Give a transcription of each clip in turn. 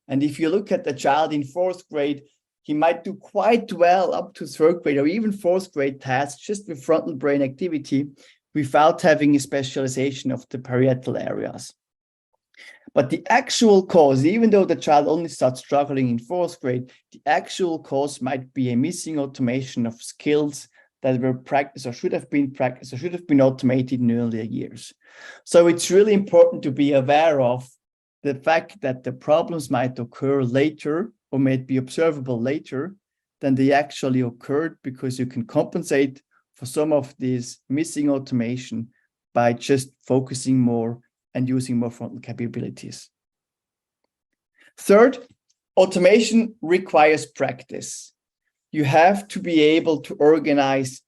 And if you look at the child in fourth grade, he might do quite well up to third grade or even fourth grade tasks just with frontal brain activity without having a specialization of the parietal areas. But the actual cause, even though the child only starts struggling in fourth grade, the actual cause might be a missing automation of skills that were practiced or should have been practiced or should have been automated in earlier years. So it's really important to be aware of the fact that the problems might occur later or may be observable later than they actually occurred, because you can compensate for some of this missing automation by just focusing more and using more frontal capabilities. Third, automation requires practice. You have to be able to organize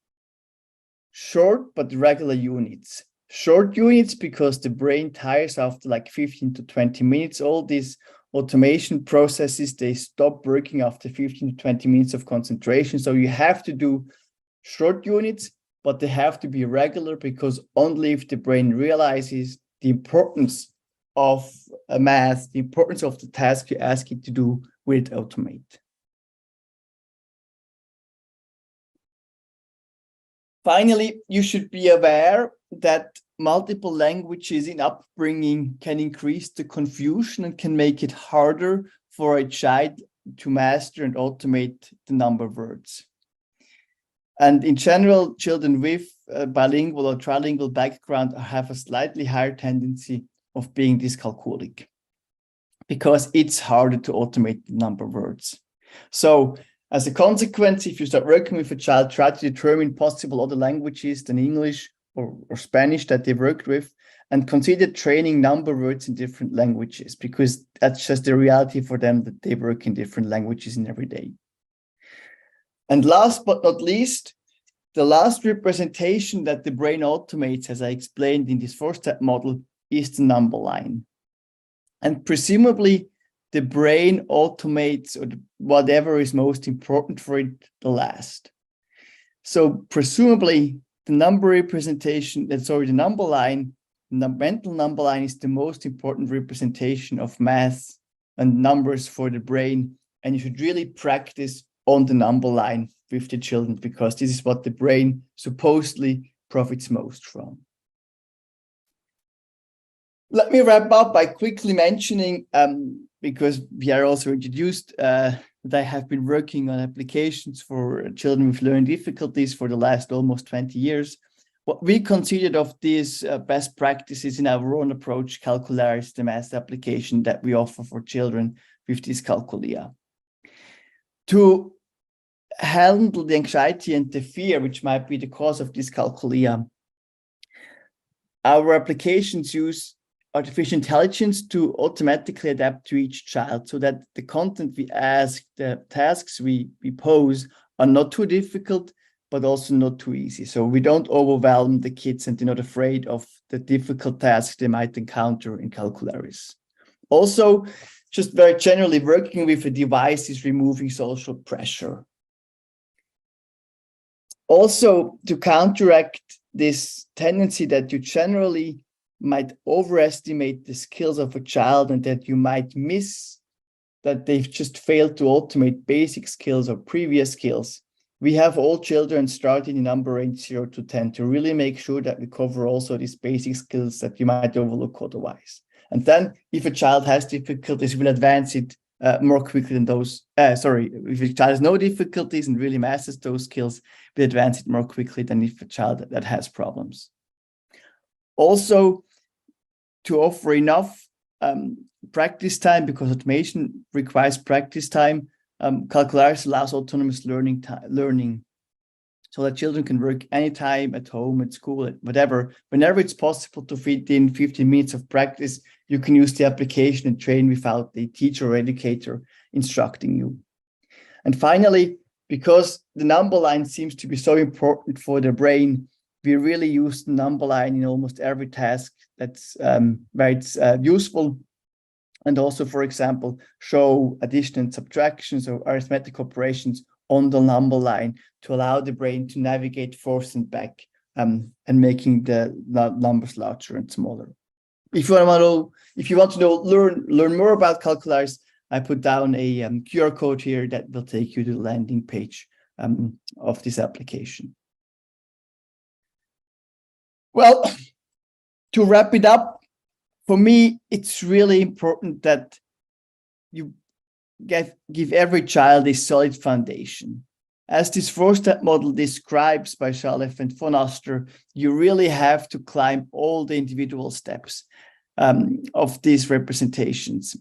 short but regular units. Short units because the brain tires after like 15 to 20 minutes. All these automation processes, they stop working after 15 to 20 minutes of concentration. So you have to do short units, but they have to be regular, because only if the brain realizes the importance of math, the importance of the task you ask it to do, will it automate. Finally, you should be aware that multiple languages in upbringing can increase the confusion and can make it harder for a child to master and automate the number of words. And in general, children with a bilingual or trilingual background have a slightly higher tendency of being dyscalculic, because it's harder to automate the number of words. So as a consequence, if you start working with a child, try to determine possible other languages than English or Spanish that they worked with, and consider training number words in different languages, because that's just the reality for them, that they work in different languages in every day. And last but not least, the last representation that the brain automates, as I explained in this four-step model, is the number line. And presumably, the brain automates or whatever is most important for it the last. So presumably, the number representation, the number line, the mental number line, is the most important representation of math and numbers for the brain. And you should really practice on the number line with the children, because this is what the brain supposedly profits most from. Let me wrap up by quickly mentioning, because we are also introduced, that I have been working on applications for children with learning difficulties for the last almost 20 years. What we considered of these best practices in our own approach, Calcularis, the math application that we offer for children with Dyscalculia. To handle the anxiety and the fear which might be the cause of dyscalculia, our applications use artificial intelligence to automatically adapt to each child, so that the content we ask, the tasks we pose, are not too difficult, but also not too easy. So we don't overwhelm the kids and they're not afraid of the difficult tasks they might encounter in Calcularis. Also, just very generally, working with a device is removing social pressure. Also, to counteract this tendency that you generally might overestimate the skills of a child and that you might miss that they've just failed to automate basic skills or previous skills, we have all children starting in number range 0 to 10 to really make sure that we cover also these basic skills that you might overlook otherwise. And then if a child has difficulties, we'll advance it more quickly than those. If a child has no difficulties and really masters those skills, we advance it more quickly than if a child that has problems. Also, to offer enough practice time, because automation requires practice time, Calcularis allows autonomous learning, so that children can work anytime, at home, at school, at whatever. Whenever it's possible to fit in 15 minutes of practice, you can use the application and train without the teacher or educator instructing you. And finally, because the number line seems to be so important for the brain, we really use the number line in almost every task that's where it's useful. And also, for example, show addition and subtractions or arithmetic operations on the number line to allow the brain to navigate forth and back, and making the numbers larger and smaller. If you want to know, learn more about Calcularis, I put down a QR code here that will take you to the landing page of this application. Well, to wrap it up, for me, it's really important that you give every child a solid foundation. As this four-step model describes by Shalev and von Oster, you really have to climb all the individual steps of these representations.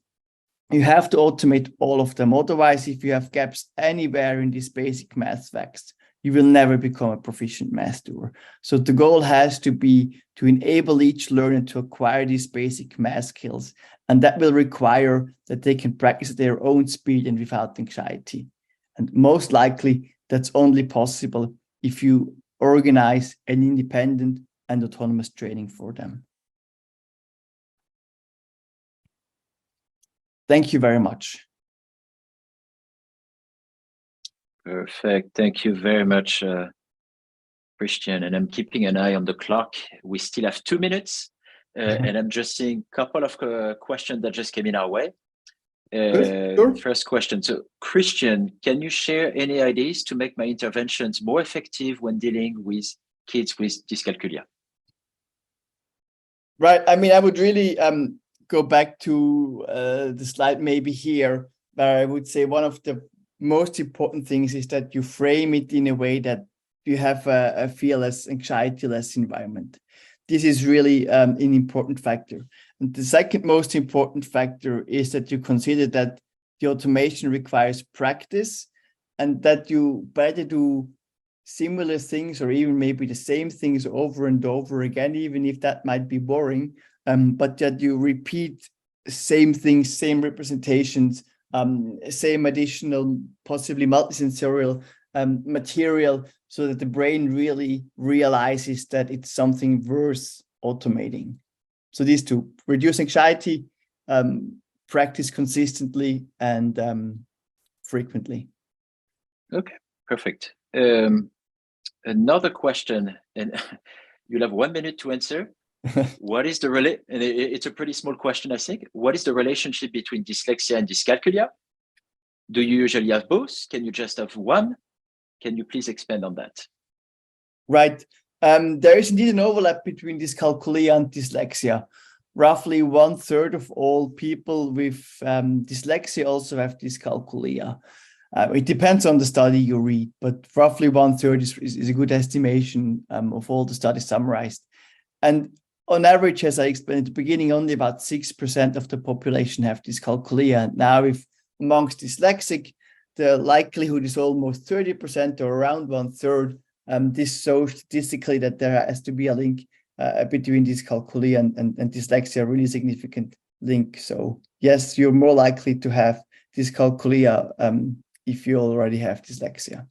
You have to automate all of them. Otherwise, if you have gaps anywhere in these basic math facts, you will never become a proficient math doer. So the goal has to be to enable each learner to acquire these basic math skills. And that will require that they can practice at their own speed and without anxiety. And most likely, that's only possible if you organize an independent and autonomous training for them. Thank you very much. Perfect. Thank you very much, Christian. And I'm keeping an eye on the clock. We still have 2 minutes. And I'm just seeing a couple of questions that just came in our way. Sure. First question. So, Christian, can you share any ideas to make my interventions more effective when dealing with kids with dyscalculia? Right. I mean, I would really go back to the slide maybe here, where I would say one of the most important things is that you frame it in a way that you have a fearless, anxiety-less environment. This is really an important factor. And the second most important factor is that you consider that the automation requires practice and that you better do similar things or even maybe the same things over and over again, even if that might be boring, but that you repeat same things, same representations, same additional, possibly multisensorial material, so that the brain really realizes that it's something worth automating. So these two: reduce anxiety, practice consistently and frequently. Okay, perfect. Another question, and you'll have 1 minute to answer. What is the and it's a pretty small question, I think. What is the relationship between dyslexia and dyscalculia? Do you usually have both? Can you just have one? Can you please expand on that? Right. There is indeed an overlap between dyscalculia and dyslexia. Roughly 1/3 of all people with dyslexia also have dyscalculia. It depends on the study you read, but roughly 1/3 is a good estimation of all the studies summarized. And on average, as I explained at the beginning, only about 6% of the population have dyscalculia. Now, if amongst dyslexic, the likelihood is almost 30% or around 1/3. This shows statistically that there has to be a link between dyscalculia and dyslexia, a really significant link. So yes, you're more likely to have dyscalculia if you already have dyslexia.